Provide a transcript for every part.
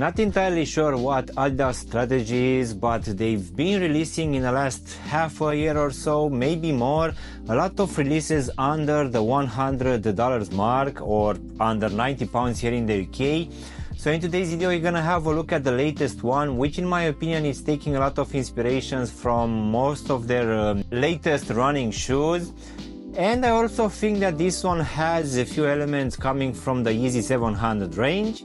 Not entirely sure what Adidas strategy is, but they've been releasing in the last half a year or so, maybe more, a lot of releases under the $100 mark or under £90 here in the UK. So in today's video we're gonna have a look at the latest one, which in my opinion is taking a lot of inspirations from most of their latest running shoes. And I also think that this one has a few elements coming from the Yeezy 700 range.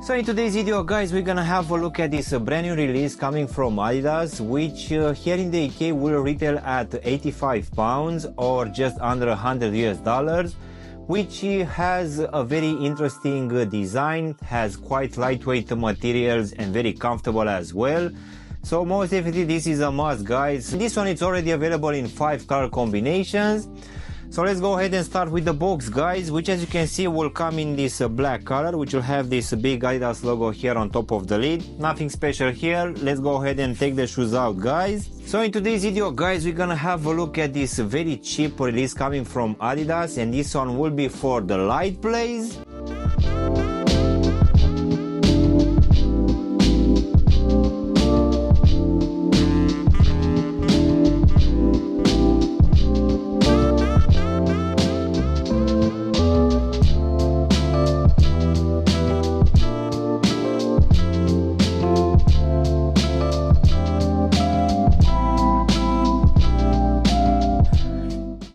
So in today's video guys, we're gonna have a look at this brand new release coming from Adidas, which here in the UK will retail at £85 or just under $100 US, which has a very interesting design, has quite lightweight materials and very comfortable as well. So most definitely this is a must guys. This one is already available in 5 color combinations. So let's go ahead and start with the box guys, which as you can see will come in this black color, which will have this big Adidas logo here on top of the lid. Nothing special here. Let's go ahead and take the shoes out guys. So in today's video guys, we're gonna have a look at this very cheap release coming from Adidas, and this one will be for the Lightblaze.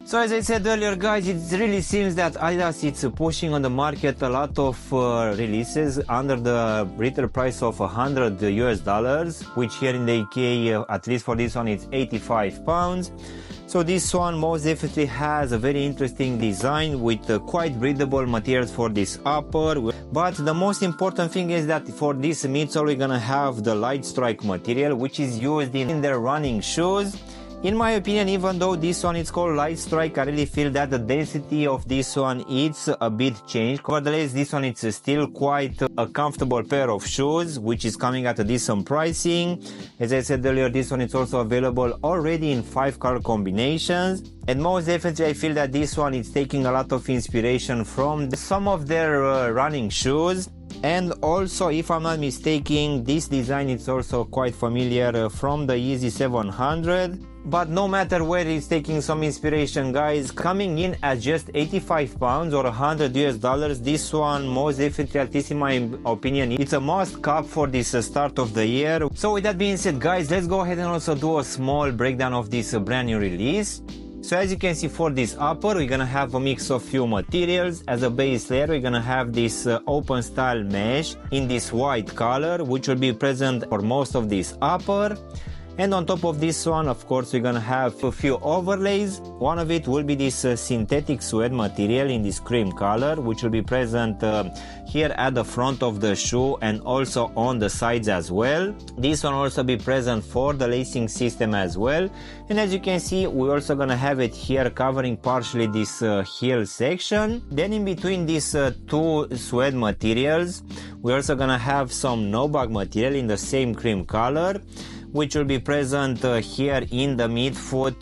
So as I said earlier guys, it really seems that Adidas is pushing on the market a lot of releases under the retail price of $100 US, which here in the UK, at least for this one, it's £85. So this one most definitely has a very interesting design with quite breathable materials for this upper. But the most important thing is that for this midsole we're gonna have the light strike material, which is used in their running shoes. In my opinion, even though this one is called light strike, I really feel that the density of this one is a bit changed. Nevertheless, this one is still quite a comfortable pair of shoes, which is coming at a decent pricing. As I said earlier, this one is also available already in 5 color combinations. And most definitely I feel that this one is taking a lot of inspiration from some of their running shoes. And also, if I'm not mistaken, this design is also quite familiar from the Yeezy 700. But no matter where it's taking some inspiration guys, coming in at just £85 or $100 US, this one most definitely, at least in my opinion, it's a must cop for this start of the year. So with that being said guys, let's go ahead and also do a small breakdown of this brand new release. So as you can see, for this upper we're gonna have a mix of few materials. As a base layer we're gonna have this open style mesh in this white color, which will be present for most of this upper. And on top of this one, of course, we're gonna have a few overlays. One of it will be this synthetic suede material in this cream color, which will be present here at the front of the shoe and also on the sides as well. This one will also be present for the lacing system as well. And as you can see, we're also gonna have it here covering partially this heel section. Then in between these two suede materials, we're also gonna have some no-bag material in the same cream color, which will be present here in the midfoot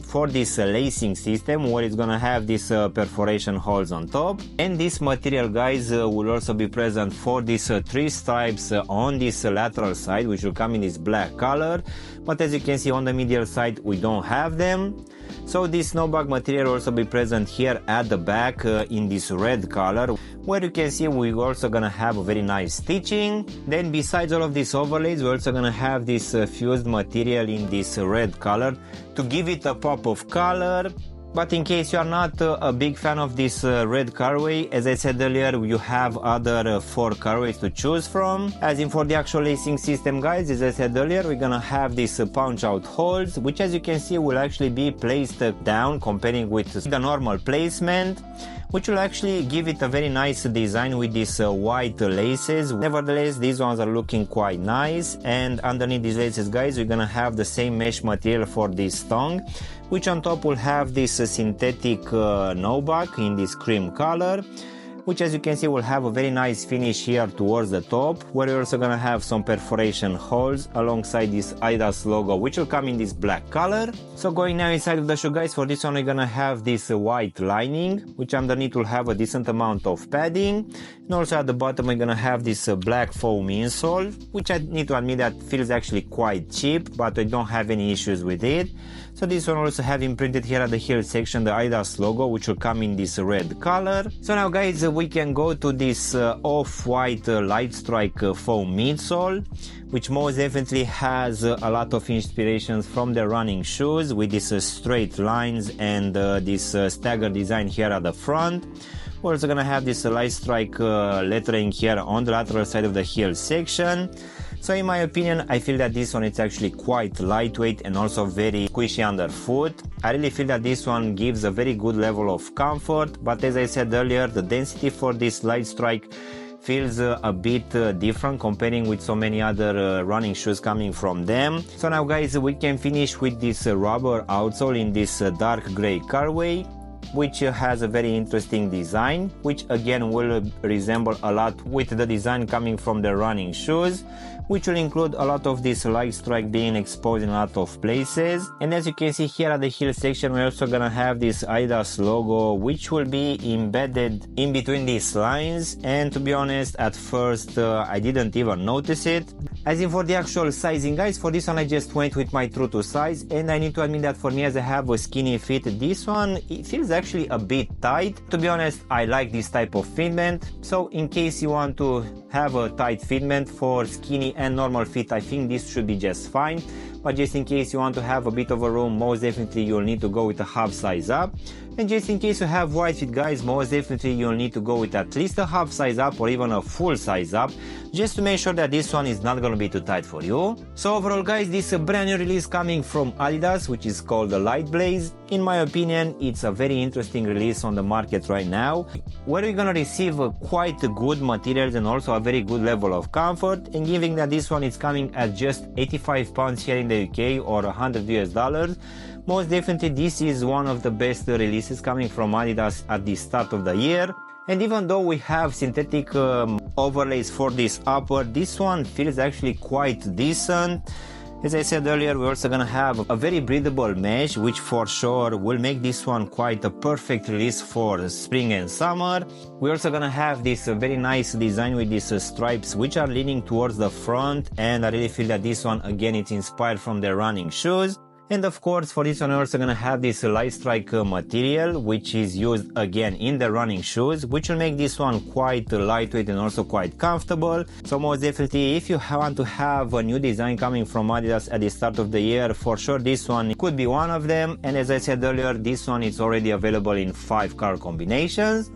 for this lacing system, where it's gonna have these perforation holes on top. And this material guys will also be present for these 3 stripes on this lateral side, which will come in this black color. But as you can see, on the medial side we don't have them. So this no-bag material will also be present here at the back in this red color, where you can see we're also gonna have a very nice stitching. Then besides all of these overlays, we're also gonna have this fused material in this red color to give it a pop of color. But in case you are not a big fan of this red colorway, as I said earlier, you have other 4 colorways to choose from. As in for the actual lacing system guys, as I said earlier, we're gonna have these punch out holes, which as you can see will actually be placed down comparing with the normal placement. which will actually give it a very nice design with these white laces. Nevertheless, these ones are looking quite nice, and underneath these laces, guys, we're gonna have the same mesh material for this tongue, which on top will have this synthetic nubuck in this cream color, which, as you can see, will have a very nice finish here towards the top, where we're also gonna have some perforation holes alongside this Adidas logo, which will come in this black color. So going now inside of the shoe, guys, for this one we're gonna have this white lining, which underneath will have a decent amount of padding, and also at the bottom we're gonna have this black foam insole, which I need to admit that feels actually quite cheap, but I don't have any issues with it. So this one also have imprinted here at the heel section the Adidas logo, which will come in this red color. So now, guys, we can go to this off-white light strike foam midsole, which most definitely has a lot of inspirations from the running shoes with these straight lines and this stagger design here at the front. We're also gonna have this light strike lettering here on the lateral side of the heel section. So in my opinion, I feel that this one is actually quite lightweight and also very squishy underfoot. I really feel that this one gives a very good level of comfort, but as I said earlier, the density for this light strike feels a bit different comparing with so many other running shoes coming from them. So now, guys, we can finish with this rubber outsole in this dark gray colorway, which has a very interesting design, which again will resemble a lot with the design coming from the running shoes, which will include a lot of this light strike being exposed in a lot of places. And as you can see here at the heel section, we're also gonna have this Adidas logo, which will be embedded in between these lines, and to be honest, at first I didn't even notice it. As in for the actual sizing, guys, for this one I just went with my true to size, and I need to admit that for me, as I have a skinny fit, this one, it feels actually a bit tight. To be honest, I like this type of fitment, so in case you want to have a tight fitment for skinny and normal fit, I think this should be just fine. But just in case you want to have a bit of a room, most definitely you'll need to go with a half size up. And just in case you have wide fit, guys, most definitely you'll need to go with at least a half size up or even a full size up, just to make sure that this one is not going to be too tight for you. So overall, guys, this is a brand new release coming from Adidas, which is called the Lightblaze. In my opinion, it's a very interesting release on the market right now, where we're going to receive quite good materials and also a very good level of comfort. And given that this one is coming at just 85 pounds here in the UK or $100 US, most definitely this is one of the best releases coming from Adidas at the start of the year. And even though we have synthetic overlays for this upper, this one feels actually quite decent. As I said earlier, we're also gonna have a very breathable mesh, which for sure will make this one quite a perfect release for spring and summer. We're also gonna have this very nice design with these stripes, which are leaning towards the front, and I really feel that this one, again, it's inspired from the running shoes. And of course, for this one, we're also gonna have this light strike material, which is used again in the running shoes, which will make this one quite lightweight and also quite comfortable. So most definitely, if you want to have a new design coming from Adidas at the start of the year, for sure this one could be one of them. And as I said earlier, this one is already available in 5 color combinations.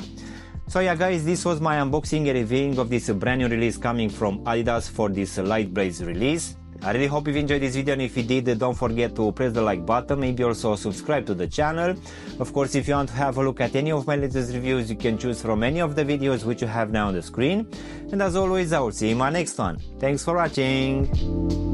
So yeah, guys, this was my unboxing and reviewing of this brand new release coming from Adidas for this Lightblaze release. I really hope you've enjoyed this video, and if you did, don't forget to press the like button, maybe also subscribe to the channel. Of course, if you want to have a look at any of my latest reviews, you can choose from any of the videos which you have now on the screen. And as always, I will see you in my next one. Thanks for watching!